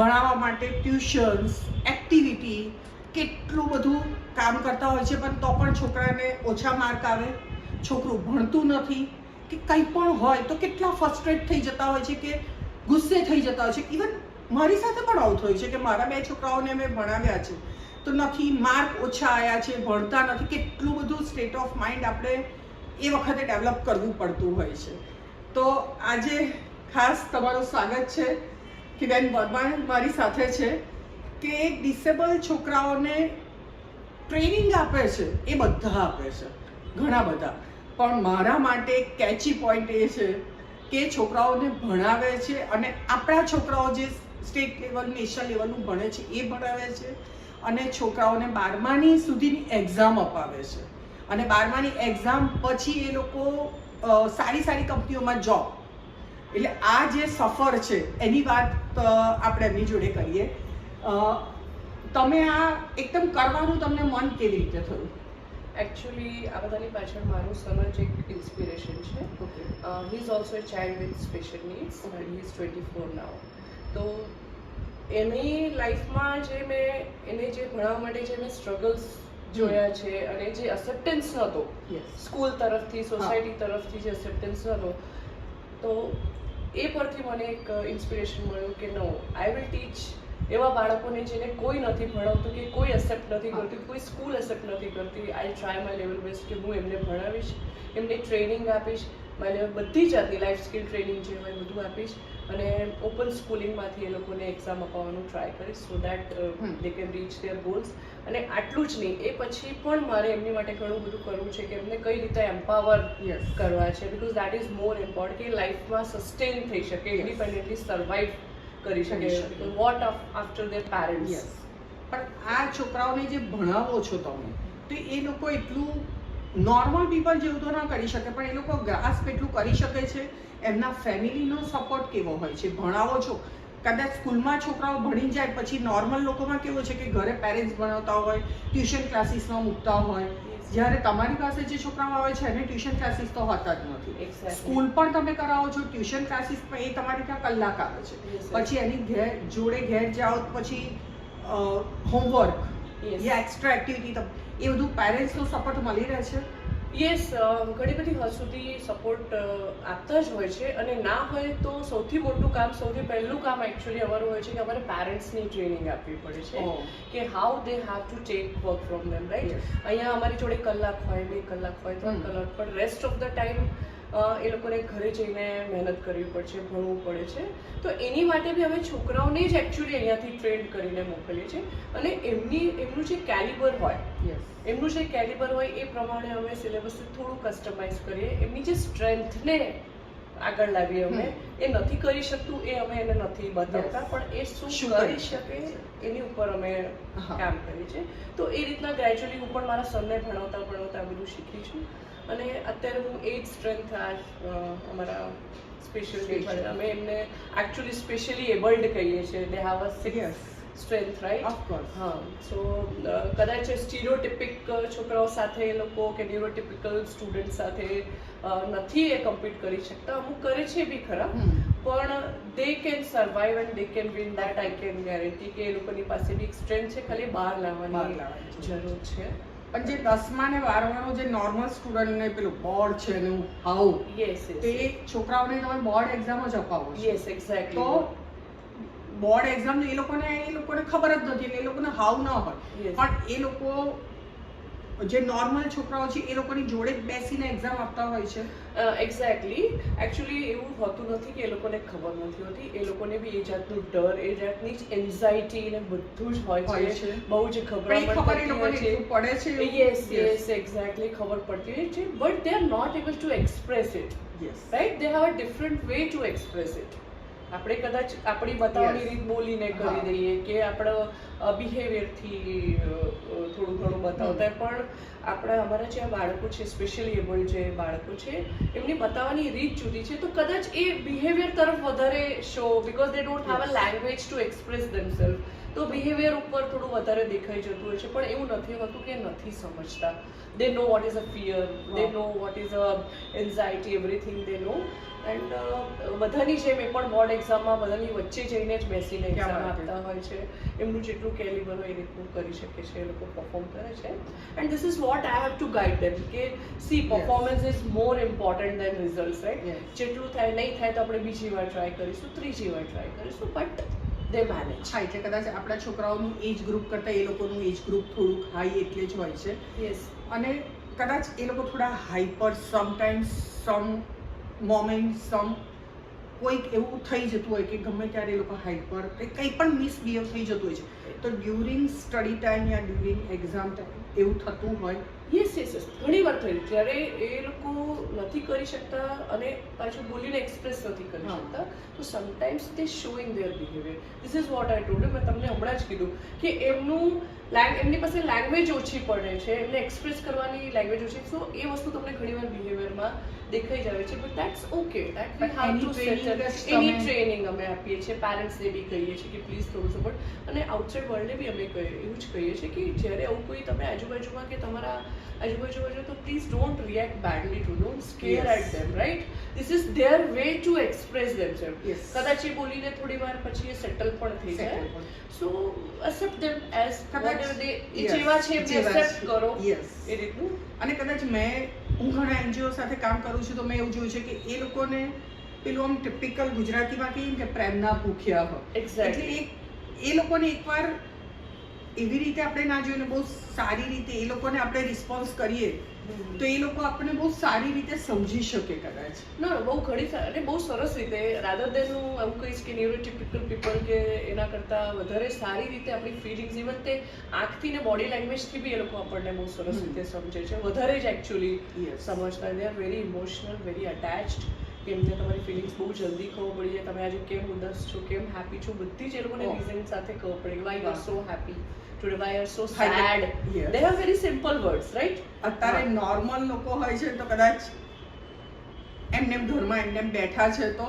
ભણાવવા માટે tuitions, activity, કેટલું બધું કામ કરતા હોય છે, પણ તો પણ છોકરાને ઓછા માર્ક આવે, છોકરું ભણતું નથી કે કંઈ પણ હોય તો કેટલા ફ્રસ્ટ્રેટ થઈ જતા હોય છે કે ગુસ્સે થઈ જતા હોય છે. ઇવન મારી સાથે પણ આવું થયું છે કે મારા 2 છોકરાઓને મેં ભણાવ્યા છે તો નથી, માર્ક ઓછા આવ્યા છે, ભણતા નથી. કેટલું બધું સ્ટેટ ઓફ માઇન્ડ આપણે એ વખતે ડેવલપ કરવું પડતું હોય છે. તો આજે ખાસ તમારું સ્વાગત છે કે બેન વર્મા મારી સાથે છે કે ડિસેબલ છોકરાઓને ટ્રેનિંગ આપે છે, એ બધા આપે છે, ઘણા બધા. પણ મારા માટે કેચી પોઈન્ટ એ છે કે છોકરાઓને ભણાવે છે અને આપણા છોકરાઓ જે સ્ટેટ લેવલ, નેશનલ લેવલનું ભણે છે એ ભણાવે છે અને છોકરાઓને 12મા સુધીની એક્ઝામ અપાવે છે. અને 12માની એક્ઝામ પછી એ લોકો સારી સારી કંપનીઓમાં જોબ. એટલે આ જે સફર છે એની વાત આપણે એમની જોડે કરીએ. તમે આ એકદમ કરવાનું તમને મન કેવી રીતે થયું? એકચ્યુઅલી આ બધાની પાછળ મારું સન જ એક ઇન્સ્પિરેશન છે. He is also a child with special needs and he is 24 નાઉ. તો એની લાઈફમાં જે મેં એને જે ભણાવવા માટે જે મેં સ્ટ્રગલ્સ જોયા છે અને જે એક્સેપ્ટન્સ નહોતો સ્કૂલ તરફથી, સોસાયટી તરફથી જે એક્સેપ્ટન્સ નહોતો, તો એ પરથી મને એક ઇન્સ્પિરેશન મળ્યું કે નો, આઈ વિલ ટીચ એવા બાળકોને જેને કોઈ નથી ભણાવતું કે કોઈ એક્સેપ્ટ નથી કરતું, કોઈ સ્કૂલ એક્સેપ્ટ નથી કરતી. આઈ ટ્રાય માય લેવલ બેસ્ટ કે હું એમને ભણાવીશ, એમને ટ્રેનિંગ આપીશ, માય લેવલ બધી જાતની લાઈફ સ્કિલ ટ્રેનિંગ જે હોય બધું આપીશ અને ઓપન સ્કૂલિંગમાંથી એ લોકોને એક્ઝામ અપાવવાનું ટ્રાય કરીશ so that they can rich there goals. અને આટલું જ નહીં, એ પછી પણ મારે એમની માટે ઘણું બધું કરવું છે કે એમને કઈ રીતે એમ્પાવર કરવા છે, because that is more important કે લાઈફમાં સસ્ટેન થઈ શકે, ઇન્ડિપેન્ડન્ટલી સર્વાઈવ કરી શકે વોટ આફ્ટર ધેર પેરેન્ટ્સ. પણ આ છોકરાઓને જે ભણાવો છો તમે, તો એ લોકો એટલું નોર્મલ પીપલ જેવું તો ના કરી શકે, પણ એ લોકો ગ્રાસ્પ એટલું કરી શકે છે. એમના ફેમિલીનો સપોર્ટ કેવો હોય છે? ભણાવો છો, કદાચ સ્કૂલમાં છોકરાઓ ભણી જાય પછી નોર્મલ લોકોમાં કેવું છે કે ઘરે પેરેન્ટ્સ ભણાવતા હોય, ટ્યુશન ક્લાસીસમાં મૂકતા હોય, જ્યારે તમારી પાસે જે છોકરાઓ આવે છે એને ટ્યુશન ક્લાસીસ તો હોતા જ નથી. સ્કૂલ પણ તમે કરાવો છો, ટ્યુશન ક્લાસીસ પણ એ તમારી ત્યાં કલાક આવે છે, પછી એની જોડે ઘેર જાઓ, પછી હોમવર્ક યા એક્સ્ટ્રા એક્ટિવિટી, એ બધું પેરેન્ટ્સનો સપોર્ટ મળી રહે છે? યસ, ઘણી બધી હદ સુધી સપોર્ટ આપતા જ હોય છે. અને ના હોય તો સૌથી મોટું કામ, સૌથી પહેલું કામ એકચ્યુઅલી અમારું હોય છે કે અમારે પેરેન્ટ્સની ટ્રેનિંગ આપવી પડે છે કે how they have to take work from them, right? અહીંયા અમારી જોડે કલાક હોય, 2 કલાક હોય, 3 કલાક, પણ રેસ્ટ ઓફ ધ ટાઈમ એ લોકોને ઘરે જઈને મહેનત કરવી પડે છે, ભણવું પડે છે. તો એની માટે બી અમે છોકરાઓને જ એકચ્યુઅલી અહીંયાથી ટ્રેન કરીને મોકલીએ છીએ અને એમનું જે કેલિબર હોય, એમનું જે કેલિબર હોય એ પ્રમાણે અમે સિલેબસ થોડું કસ્ટમાઇઝ કરીએ. એમની જે સ્ટ્રેન્થને આગળ લાવીએ અમે. એ નથી કરી શકતું એ અમે એને નથી બતાવતા, પણ એ શું કરી શકે એની ઉપર અમે કામ કરીએ છીએ. તો એ રીતના ગ્રેજ્યુઅલી હું પણ મારા સનને ભણાવતા ભણાવતા આ બધું શીખી છું. અને અત્યારે હું 8 સ્ટ્રેન્થ અમારા સ્પેશિયલ નીડ, અમે એમને એકચ્યુઅલી સ્પેશિયલી એબલ્ડ કહીએ છીએ. દે હેવ અ 6 સ્ટ્રેન્થ, રાઈટ? હા. સો કદાચ સ્ટીરિયોટિપિક છોકરાઓ સાથે એ લોકો કે ન્યુરોટિપિકલ સ્ટુડન્ટ સાથે નથી એ કમ્પીટ કરી શકતા. અમુક કરે છે બી ખરા, પણ they can survive and they can win, that I can guarantee કે એ લોકોની પાસે બી એક સ્ટ્રેન્થ છે, ખાલી બહાર લાવવાની જરૂર છે. પણ જે 10મા ને 12માનો જે નોર્મલ સ્ટુડન્ટને પેલું બોર્ડ છે એનું હાઉ, તે છોકરાઓને તમે બોર્ડ એક્ઝામ જ અપાવો છો. Yes, exactly. તો બોર્ડ એક્ઝામ એ લોકોને ખબર જ નથી, એ લોકોને હાઉ ન હોય, પણ એ લોકો જે નોર્મલ છોકરાઓ છે એ લોકોની જોડે જ બેસીને એક્ઝામ આપતા હોય છે. એક્ઝેક્ટલી. એકચ્યુઅલી એવું હોતું નથી કે એ લોકોને ખબર નથી હોતી, એ લોકોને બી એ જાતનું ડર, એ જાતની જ એન્ઝાઇટી ને બધું જ હોય છે. બહુ જ ગભરામણ પડે છે. યસ, યસ, એક્ઝેક્ટલી, ખબર પડતી હોય છે, but they are not able to express it, right? They have a different way to express it. આપણે કદાચ આપણી બતાવવાની રીત બોલીને કરી દઈએ કે આપણો બિહેવિયરથી થોડું ઘણું બતાવતા, પણ અમારા જે બાળકો છે, સ્પેશિયલી એબલ્ડ જે બાળકો છે, એમની બતાવવાની રીત જુદી છે. તો કદાચ એ બિહેવિયર તરફ વધારે show, because they don't have a language to express themselves, તો બિહેવિયર ઉપર થોડું વધારે દેખાઈ જતું હોય છે. પણ એવું નથી હોતું કે નથી સમજતા. They know what is a fear, they know what is a anxiety, everything they know. And બધાની જેમ એ પણ બોર્ડ એક્ઝામમાં બધાની વચ્ચે જઈને જ બેસીને ક્યાં એક્ઝામ વાત છે. આપતા હોય છે. એમનું જેટલું કેલિબર હોય એ રીતનું કરી શકે છે, એ લોકો પરફોર્મ કરે છે. And this is what I have to guide them કે see performance is more important than result, right? Yes. જેટલું થાય નહીં થાય તો આપણે બીજી વાર ટ્રાય કરીશું, ત્રીજી વાર ટ્રાય કરીશું, બટ દે મેનેજ. હા, એટલે કદાચ આપણા છોકરાઓનું એજ ગ્રુપ કરતાં એ લોકોનું એજ ગ્રુપ થોડુંક હાઈ એટલે જ હોય છે. યસ. અને કદાચ એ લોકો થોડા હાઈપર સમટાઈમ્સ સમ મોમેન્ટ કોઈક એવું થઈ જતું હોય કે ગમે ત્યારે એ લોકો હાઈપર કંઈ પણ મિસબિહેવ થઈ જતું હોય છે, તો ડ્યુરિંગ સ્ટડી ટાઈમ યા ડ્યુરિંગ એક્ઝામ ટાઈમ એવું થતું હોય. યસ યસ યસ, ઘણી વાર થયું જ્યારે એ લોકો નથી કરી શકતા અને પાછું બોલીને એક્સપ્રેસ નથી કરી હા. શકતા, તો sometimes they showing their behaviour. This is what I told. મેં તમને હમણાં જ કીધું કે એમની પાસે લેંગ્વેજ ઓછી પડે છે, એમને એક્સપ્રેસ કરવાની લેંગ્વેજ ઓછી, સો એ વસ્તુ તમને ઘણીવાર બિહેવિયરમાં દેખાઈ જાય છે. But that's okay, that we But have any to training settle. that any તમે- ટ્રેનિંગ અમે આપીએ છીએ, પેરેન્ટ્સને બી કહીએ છીએ કે પ્લીઝ થોડું સપોર્ટ, અને આઉટસાઇડ વર્લ્ડને બી અમે એવું જ કહીએ છીએ કે જ્યારે આવું કોઈ તમે આજુબાજુમાં કે તમારા આજુબાજુ હોય તો please don't react badly to, don't scare Yes. At them, right? This is their way to express themselves. Yes. કદાચ એ બોલીને થોડી વાર પછી એ સેટલ પણ થઈ જાય. Settle પણ. સો એક્સેપ્ટ ધેમ એઝ કદાચ- વોટેવર દે, એ Yes. જેવા છે એમને જેવા એક્સેપ્ટ છે. કરો, Yes. એ રીતનું. અને કદાચ હું ઘણા એનજીઓ સાથે કામ કરું છું તો મેં એવું જોયું છે કે એ લોકોને પેલું આમ ટિપિકલ ગુજરાતીમાં કહીએ ને કે પ્રેમના ભૂખ્યા હોય. Exactly. એટલે એ લોકોને એકવાર એવી રીતે આપણે ના જોઈને બહુ સારી રીતે એ લોકોને આપણે રિસ્પોન્સ કરીએ તો એ લોકો આપણને બહુ સારી રીતે સમજી શકે કદાચ. ના બહુ ઘણી અને બહુ સરસ રીતે, રાધર દેન હું એવું કહીશ કે ન્યુરોટિપિકલ પીપલ કે એના કરતાં વધારે સારી રીતે આપણી ફિલિંગ્સ, ઇવન તે આંખથી ને બોડી લેંગ્વેજથી બી એ લોકો આપણને બહુ સરસ રીતે સમજે છે, વધારે જ એકચ્યુઅલી Yes. સમજતા. દે are very emotional, very attached, કે એમને તમારી ફિલિંગ્સ બહુ જલ્દી ખબર પડી જાય, તમે આજે કેમ ઉદાસ છો, કેમ હેપી છો, બધી જ એ લોકોને Oh. રીઝન સાથે ખબર પડે. Why you are so happy today, why you are so Hi, sad. yes. They are very simple words, right? અત્યારે નોર્મલ લોકો હોય છે તો કદાચ એમને ઘરમાં એમને બેઠા છે તો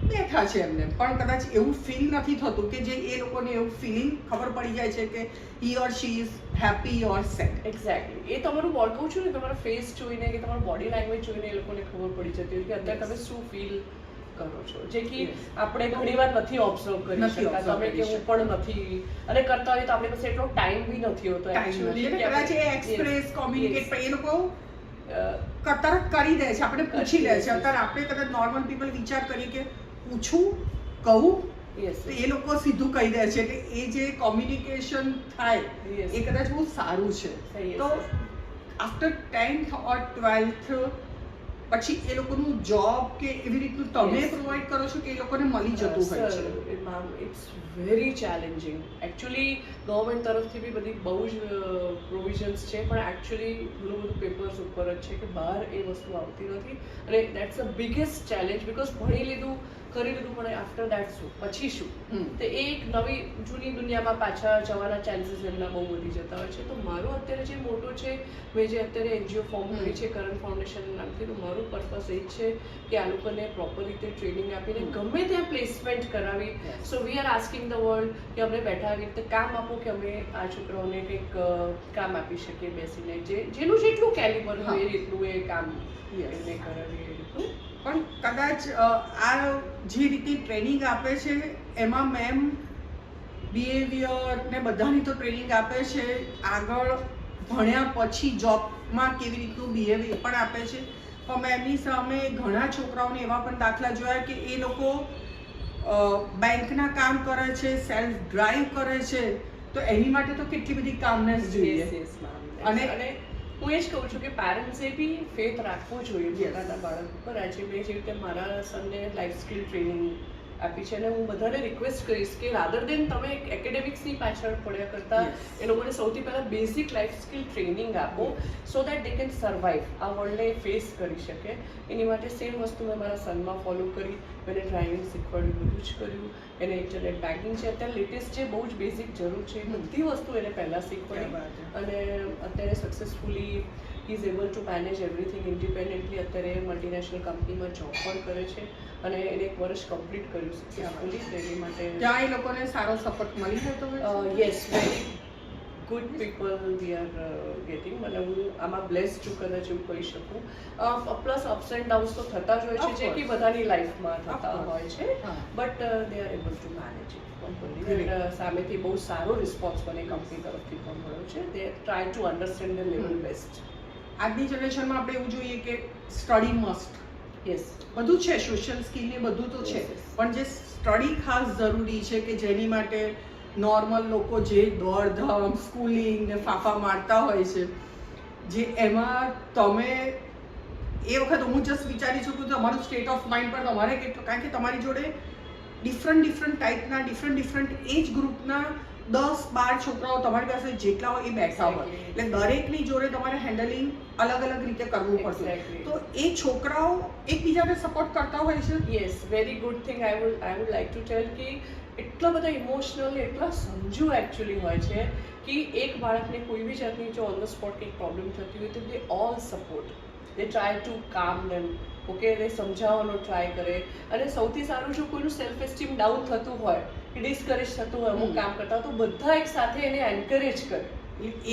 બેઠા છે એમને, પણ કદાચ એવું ફીલ નથી થતું કે જે એ લોકોને એવું ફિલિંગ ખબર પડી જાય છે કે he or she is happy or sad. Exactly. એ તમારું બોડી, કહું છું ને, તમારા ફેસ જોઈને કે તમારું બોડી લેંગ્વેજ જોઈને એ લોકોને ખબર પડી જતી હોય કે અત્યારે તમે શું ફીલ કરો છો, જે કે Yes. આપણે ઘણીવાર નથી ઓબ્ઝર્વ કરી નથી શકતા. observe તમે કરી કે હું પણ નથી, અને કરતા હોય તો આપણી પાસે એટલો ટાઈમ બી નથી હોતો ટાઈમ નથી એટલે કદાચ એ એક્સપ્રેસ કોમ્યુનિકેટ એ લોકો Yes. તરત કરી દે છે, આપણે પૂછી લે Yes, છે. yes. અત્યારે આપણે કદાચ નોર્મલ પીપલ વિચાર કરીએ કે પૂછું કહું, Yes, તો એ લોકો સીધું કહી દે છે. એટલે એ જે કોમ્યુનિકેશન થાય Yes. એ કદાચ બહુ સારું છે. Yes. તો આફ્ટર 10th ઓર 12th પછી એ લોકોનું જોબ કે એવી રીતનું તમે Yes. પ્રોવાઈડ કરો છો કે એ લોકોને મળી જતું હોય છે? Sir ma'am, it's very challenging. Actually government તરફથી બી બધી બહુ જ પ્રોવિઝન્સ છે, પણ એકચ્યુઅલી ઘણું બધું પેપર્સ ઉપર જ છે કે બહાર એ વસ્તુ આવતી નથી, અને that's a biggest challenge. Because ભણી લીધું, કરી લીધું, પણ આફ્ટર દેટ શું, પછી શું? તો એ એક નવી જૂની દુનિયામાં પાછા જવાના ચાન્સીસ એમના બહુ વધી જતા હોય છે. તો મારું અત્યારે જે મોટો છે, મેં જે અત્યારે એનજીઓ ફોર્મ કરી છે કરંટ ફાઉન્ડેશન નામથી, તો મારું પર્પસ એ જ છે કે આ લોકોને પ્રોપર રીતે ટ્રેનિંગ આપીને ગમે ત્યાં પ્લેસમેન્ટ કરાવી. So we are asking the world કે અમને બેઠા આવી રીતે કામ આપો કે અમે આ છોકરાઓને કંઈક કામ આપી શકીએ બેસીને, જેનું જેટલું કેલિબર હોય એ રીતનું એ કામ Yes. એમને કરાવીએ એ રીતનું. પણ કદાચ આ જે રીતે ટ્રેનિંગ આપે છે એમાં મેમ બિહેવિયર ને બધાની તો ટ્રેનિંગ આપે છે, આગળ ભણ્યા પછી જોબમાં કેવી રીતનું બિહેવિયર પણ આપે છે. પણ મેમની સામે ઘણા છોકરાઓને એવા પણ દાખલા જોયા કે એ લોકો બેંકના કામ કરે છે, સેલ્ફ ડ્રાઈવ કરે છે, તો એની માટે તો કેટલી બધી કામનેસ જોઈએ. Yes, yes, ma'am. અને- અને હું એ જ કહું છું કે પેરેન્ટ્સે બી ફેથ રાખવો જોઈએ Yes. પોતાના બાળક ઉપર. આજે મેં જે રીતે મારા સનને લાઈફ સ્કિલ ટ્રેનિંગ આપી છે, અને હું બધાને રિક્વેસ્ટ કરીશ કે રાધર દેન તમે એકેડેમિક્સની પાછળ પડ્યા કરતાં Yes. એ લોકોને સૌથી પહેલાં બેઝિક લાઈફ સ્કિલ ટ્રેનિંગ આપો, so that they can survive, આ વર્લ્ડને ફેસ કરી શકે. એની માટે સેમ વસ્તુ મેં મારા સનમાં ફોલો કરી. મેં ડ્રાઇવિંગ શીખવાડ્યું, બધું જ કર્યું. એને ઇન્ટરનેટ બેન્કિંગ છે અત્યારે લેટેસ્ટ જે બહુ જ બેઝિક જરૂર છે એ બધી વસ્તુ એને પહેલાં શીખવાડી, અને અત્યારે successfully is able to manage everything independently. અત્યારે મલ્ટીનેશનલ કંપનીમાં જોબ પણ કરે છે, અને એને 1 વર્ષ કમ્પ્લીટ કર્યું સક્સેસફુલી. એની માટે ત્યાં એ લોકોને સારો સપોર્ટ મળી જતો હોય છે? Yes, very good people we are getting. મને હું આમાં બ્લેસ્ડ છું કદાચ એવું કહી શકું. પ્લસ અપ્સ એન્ડ ડાઉન્સ તો થતા જ હોય છે, Of જે કે course. બધાની લાઈફમાં Of થતા course. હોય છે, હા. But they are able to manage it properly. Correct. સામેથી બહુ સારો રિસ્પોન્સ મને કંપની તરફથી પણ મળ્યો છે. They try to understand the level best. આજની જનરેશનમાં આપણે એવું જોઈએ કે સ્ટડી મસ્ટ, યસ, બધું છે, સોશિયલ સ્કિલ ને બધું તો છે, Yes, yes. પણ જે સ્ટડી ખાસ જરૂરી છે કે જેની માટે નોર્મલ લોકો જે દોડધામ સ્કૂલિંગ ને ફાફા મારતા હોય છે, જે એમાં તમે એ વખત હું જસ્ટ વિચારી શકું તો તમારું સ્ટેટ ઓફ માઇન્ડ પર તમારે કેટલું, કારણ કે તમારી જોડે ડિફરન્ટ ટાઈપના ડિફરન્ટ એજ ગ્રુપના 10-12 છોકરાઓ તમારી પાસે જેટલા હોય એ બેઠા હોય, Exactly. એટલે દરેકની જોડે તમારે હેન્ડલિંગ અલગ રીતે કરવું પડતું. Exactly. તો એ છોકરાઓ એકબીજાને સપોર્ટ કરતા હોય છે. Yes, very good thing. I would like to tell કે એટલા બધા ઇમોશનલી એટલા સમજુ એકચ્યુઅલી હોય છે કે એક બાળકને કોઈ બી જાતની જો ઓન ધ સ્પોટ કંઈક પ્રોબ્લેમ થતી હોય તો they all support. They try to calm them. Okay, એ સમજાવવાનો ટ્રાય કરે. અને સૌથી સારું જો કોઈનું સેલ્ફ એસ્ટીમ ડાઉન થતું હોય કે ડિસ્કરેજ થતું હોય અમુક કામ કરતા, તો બધા એક સાથે એને એન્કરેજ કરે.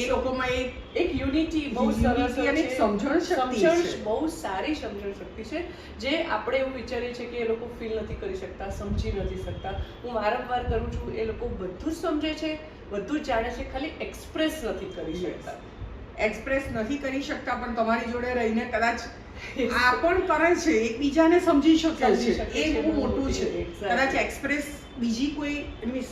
એ લોકોમાં એક યુનિટી બહુ Unity સરસ અને એક સમજણ શક્તિ છે. બહુ સારી સમજણ શક્તિ છે, જે આપણે એવું વિચારીએ છીએ કે એ લોકો ફીલ નથી કરી શકતા, સમજી નથી શકતા. હું વારંવાર કરું છું, એ લોકો બધું જ સમજે છે, બધું જ જાણે છે, ખાલી એક્સપ્રેસ નથી કરી શકતા. એક્સપ્રેસ નથી કરી શકતા, પણ તમારી જોડે રહીને કદાચ આ પણ કરે છે, એકબીજાને સમજી શકે સમજી છે, શકે એ છે, બહુ મોટું છે. Exactly. કદાચ એક્સપ્રેસ બીજી કોઈ મીન્સ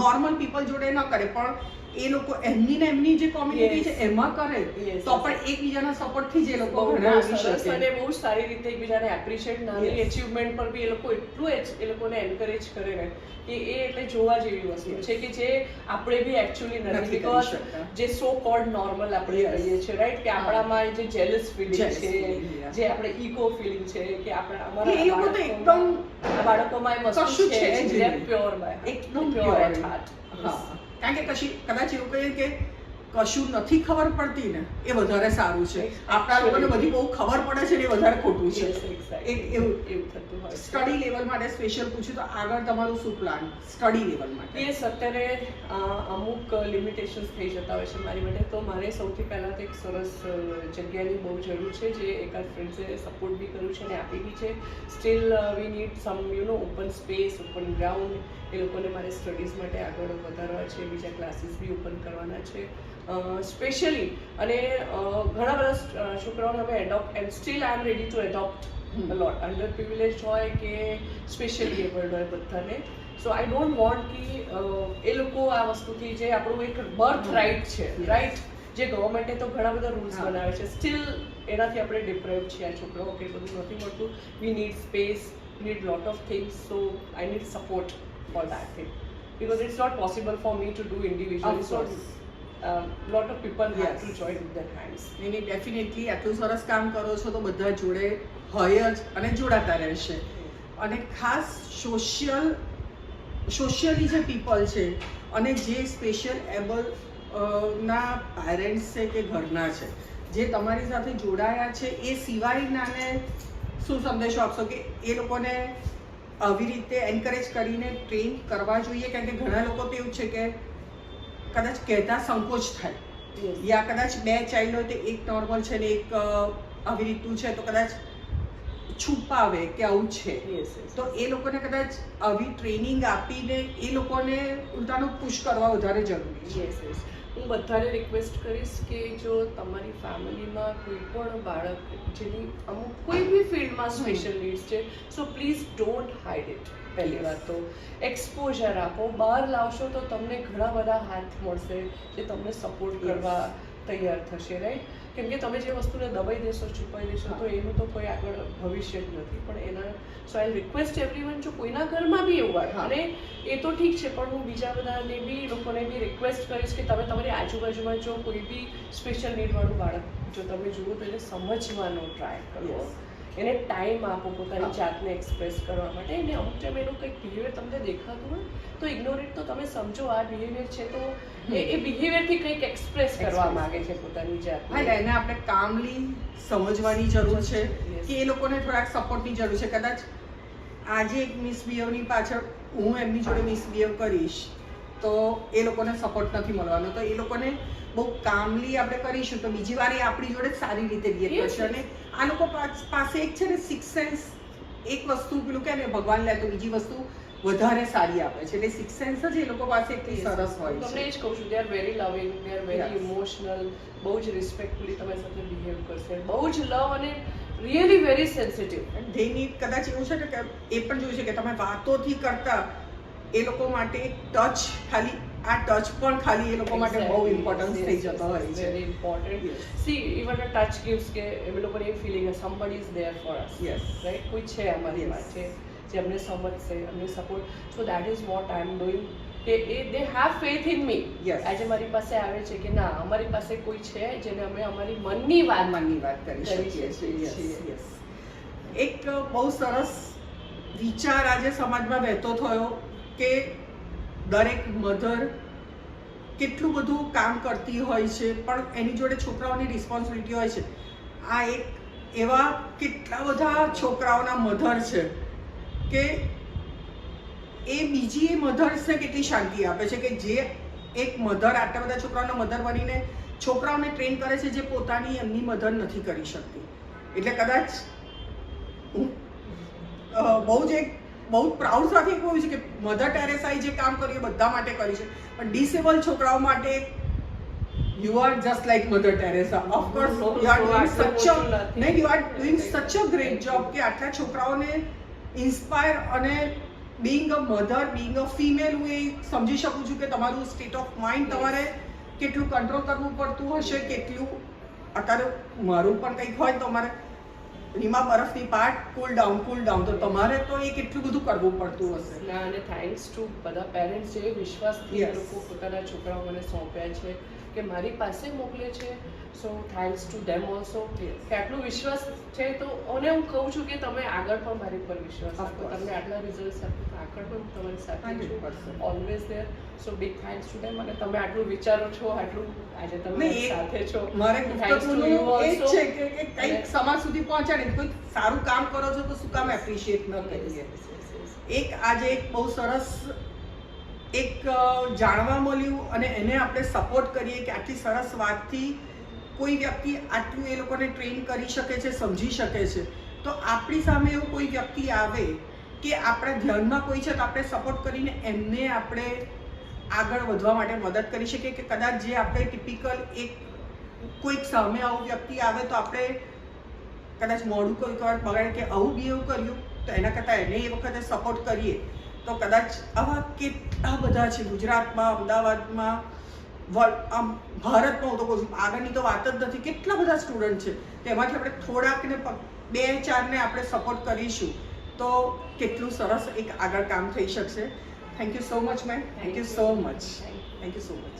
નોર્મલ પીપલ જોડે ન કરે, પણ એ લોકો એમની ને એમની જે કોમ્યુનિટી Yes. છે એમાં કરે, Yes, તો yes. પણ એકબીજાના સપોર્ટથી જ એ લોકો બહુ ઘણા આવી સરસ શકે. અને બહુ સારી રીતે એકબીજાને એપ્રિશિએટ, નાની Yes. અચીવમેન્ટ પર બી એ લોકો એટલું એ લોકોને એન્કરેજ કરે ને કે એ એટલે જોવા જેવી વસ્તુ Yes. છે, કે જે આપણે બી એકચ્યુઅલી નથી. નથી કરી બીકોઝ શકતા. જે સો કોલ્ડ નોર્મલ આપણે Yes. કહીએ છીએ, રાઈટ, કે હા. આપણામાં જે જેલસ ફિલિંગ Jealous છે, feeling, yeah. જે આપણે ઈગો ફિલિંગ છે, કે આપણા અમારા એ લોકો તો એકદમ બાળકોમાં એ વસ્તુ કશું છે છે જ જે નહીં. પ્યોર બાય એકદમ પ્યોર pure. At heart. હા, કારણ કે કદાચ એવું કહીએ કે કશું નથી ખબર પડતી ને એ વધારે સારું છે. આપણા લોકોને બધી બહુ ખબર પડે છે ને એ વધારે ખોટું છે. એવું થતું હોય છે. સ્ટડી લેવલ માટે સ્પેશિયલ પૂછ્યું તો આગળ તમારું શું પ્લાન સ્ટડી લેવલ માટે? યસ, અત્યારે અમુક લિમિટેશન્સ થઈ જતા હોય છે મારી માટે. તો મારે સૌથી પહેલાં તો એક સરસ જગ્યાની બહુ જરૂર છે, જે એકાદ ફ્રેન્ડ્સે સપોર્ટ બી કર્યું છે અને આપી બી છે. Still we need some open space, open ground. એ લોકોને મારે સ્ટડીઝ માટે આગળ વધારવા છે, બીજા ક્લાસીસ બી ઓપન કરવાના છે સ્પેશિયલી. અને ઘણા બધા છોકરાઓને અમે adopt, and still I am ready to adopt lot. Under privilege હોય કે સ્પેશિયલી એબલ્ડ હોય, બધાને. સો આઈ ડોન્ટ વોન્ટ કે એ લોકો આ વસ્તુથી, જે આપણું એક બર્થ રાઇટ છે, રાઈટ, જે ગવર્મેન્ટે તો ઘણા બધા રૂલ્સ બનાવે છે, સ્ટીલ એનાથી આપણે ડિપ્રાઇવ છીએ આ છોકરાઓ, કે બધું નથી મળતું. We need space, need lot of things. So I need support for that thing, because it's not possible for me to do individually. So lot of people have to join with their hands. નહીં, definitely આટલું સરસ કામ કરો છો તો બધા જોડે હોય જ અને જોડાતા રહેશે. અને ખાસ સોશિયલી જે પીપલ છે અને જે સ્પેશિયલ એબલ ના પેરેન્ટ્સ છે કે ઘરના છે, જે તમારી સાથે જોડાયા છે, એ સિવાયનાને શું સંદેશો આપશો કે એ લોકોને આવી રીતે એન્કરેજ કરીને ટ્રેન કરવા જોઈએ? કારણ કે ઘણા લોકો તો એવું છે કે કદાચ કહેતા સંકોચ થાય, યા કદાચ બે ચાઇલ્ડ હોય તો એક નોર્મલ છે ને એક આવી રીતનું છે, તો કદાચ છુપાવે કે આવું છે. તો એ લોકોને કદાચ આવી ટ્રેનિંગ આપીને એ લોકોને ઉલટાનું પુશ કરવા વધારે જરૂરી છે. હું બધાને રિક્વેસ્ટ કરીશ કે જો તમારી ફેમિલીમાં કોઈ પણ બાળક જેની અમુક કોઈ બી ફિલ્ડમાં સ્પેશિયલ નીડ્સ છે, so please don't hide it. પહેલી વાત તો એક્સપોઝર આપો. બહાર લાવશો તો તમને ઘણા બધા હાથ મળશે જે તમને સપોર્ટ કરવા તૈયાર થશે, રાઈટ. કેમ કે તમે જે વસ્તુને દબાઈ દેશો, છુપાઈ દેશો, તો એનું તો કોઈ આગળ ભવિષ્ય જ નથી. પણ એના સો આઈ રિક્વેસ્ટ એવરીવન, જો કોઈના ઘરમાં બી એવું હોય, અને એ તો ઠીક છે, પણ હું બીજા બધાને બી લોકોને બી રિક્વેસ્ટ કરીશ કે તમે તમારી આજુબાજુમાં જો કોઈ બી સ્પેશિયલ નીડવાળું બાળક જો તમે જુઓ તો એને સમજવાનો ટ્રાય કરો, એને ટાઈમ આપો પોતાની જાતને એક્સપ્રેસ કરવા માટે. એને અમુક ટાઈમ એનું કંઈક બિહેવિયર તમને દેખાતું હોય તો ઇગ્નોર ઇટ. તો તમે સમજો આ બિહેવિયર છે, તો એ બિહેવિયરથી કંઈક એક્સપ્રેસ કરવા માંગે છે પોતાની જાતને. હા, એને આપણે કામલી સમજવાની જરૂર છે કે એ લોકોને થોડાક સપોર્ટની જરૂર છે. કદાચ આજે એક મિસબિહેવની પાછળ હું એમની જોડે મિસબિહેવ કરીશ તો એ લોકોને સપોર્ટ નથી મળવાનો. તો એ લોકોને બહુ કામલી આપણે કરીશું તો બીજી વાર એ આપણી જોડે સારી રીતે બિહેવ કરશે. અને આ લોકો પાસે એક છે ને સિક્સ સેન્સ, એક વસ્તુ પેલું કે ને ભગવાન લે તો બીજી વસ્તુ વધારે સારી આપે છે. એટલે સિક્સ સેન્સ જ એ લોકો પાસે એટલી સરસ હોય તમને છે. એ જ કહું છું, દે આર વેરી લવિંગ, દે આર વેરી Yes. ઇમોશનલ, બહુ જ રિસ્પેક્ટફુલી તમારી સાથે બિહેવ કરશે, બહુ જ લવ અને really very sensitive. They need કદાચ એવું છે ને કે એ પણ જોયું છે કે તમે વાતોથી કરતા એ લોકો માટે ટચ, ખાલી આ ટચ પણ ખાલી એ લોકો માટે બહુ ઇમ્પોર્ટન્સ થઈ જતો હોય છે. Very important. Yes. See even a touch gives કે એ લોકોને એ feeling somebody is there for us. Yes. Right, કોઈ છે અમારી Yes. માટે જે અમને સમજશે, અમને support. So that is what I am doing, કે એ they have faith in me. Yes. આજે મારી પાસે આવે છે કે ના, અમારી પાસે કોઈ છે જેને અમે અમારી મનની વાત માનની વાત કરી શકીએ છીએ. Yes, yes. એક બહુ સરસ વિચાર આજે સમાજમાં વહેતો થયો કે દરેક મધર કેટલું બધું કામ કરતી હોય છે પણ એની જોડે છોકરાઓની રિસ્પોન્સિબિલિટી હોય છે. આ એક એવા કેટલા બધા છોકરાઓના મધર છે કે એ બીજી મધર્સને કેટલી શાંતિ આપે છે કે જે એક મધર આટલા બધા છોકરાઓના મધર બનીને છોકરાઓને ટ્રેન કરે છે જે પોતાની એમની મધર નથી કરી શકતી. એટલે કદાચ હું બહુ જ પ્રાઉડ સાથે કહું છું કે મધર ટેરેસાએ જે કામ કર્યું એ બધા માટે કર્યું છે, પણ ડિસેબલ છોકરાઓ માટે you are just like mother Teresa. Of course you are doing such a great job કે આટલા છોકરાઓને ઇન્સ્પાયર. અને being a mother, being a female, હું એ સમજી શકું છું કે તમારું સ્ટેટ ઓફ માઇન્ડ તમારે કેટલું કંટ્રોલ કરવું પડતું હશે. કેટલું અત્યારે મારું પણ કંઈક હોય તો મારે રીમા બરફની પાટ કુલ ડાઉન, તો તમારે તો એ કેટલું બધું કરવું પડતું હશે. ના, અને થેન્ક્સ ટુ બધા પેરેન્ટ્સ જે વિશ્વાસથી એ Yes. લોકો પોતાના છોકરાઓ મને સોંપ્યા છે કે મારી પાસે મોકલે છે. સો થેન્ક્સ ટુ ધેમ ઓલ્સો કે આટલો વિશ્વાસ છે. તો અને હું કહું છું કે તમે આગળ પણ મારી પર વિશ્વાસ Of આપો, course. તમને આટલા રિઝલ્ટ આપો તો આગળ પણ હું તમારી સાથે 100%. છું, always there. So big thanks to them. અને તમે આટલું વિચારો છો, આટલું આજે તમે નહીં, મારી સાથે છો, મારે Thanks to you ગુપ્તપૂર્ણનું એ જ also. છે કે કંઈક સમાજ સુધી પહોંચાડે. કોઈ સારું કામ કરો છો તો શું કામ એપ્રિશિએટ ન કરીએ. એક આજે એક બહુ સરસ એક જાણવા મળ્યું અને એને આપણે સપોર્ટ કરીએ કે આટલી સરસ વાતથી કોઈ વ્યક્તિ આટલું એ લોકોને ટ્રેન કરી શકે છે, સમજી શકે છે. તો આપણી સામે એવું કોઈ વ્યક્તિ આવે કે આપણા ધ્યાનમાં કોઈ છે તો આપણે સપોર્ટ કરીને એમને આપણે આગળ વધવા માટે મદદ કરી શકીએ. કે કદાચ જે આપણે ટિપિકલ એક કોઈક સામે આવું વ્યક્તિ આવે તો આપણે કદાચ મોડું કોઈક વાર બગાડે કે આવું બિહેવ કર્યું તો એના કરતાં એને એ વખતે સપોર્ટ કરીએ તો કદાચ આવા કેટલા બધા છે ગુજરાતમાં, અમદાવાદમાં, આમ ભારતમાં. હું તો કહું છું આગળની તો વાત જ નથી. કેટલા બધા સ્ટુડન્ટ છે તેમાંથી આપણે થોડાકને 2-4ને આપણે સપોર્ટ કરીશું તો કેટલું સરસ એક આગળ કામ થઈ શકશે. Thank you so much ma'am. Thank you so much. Thank you so much.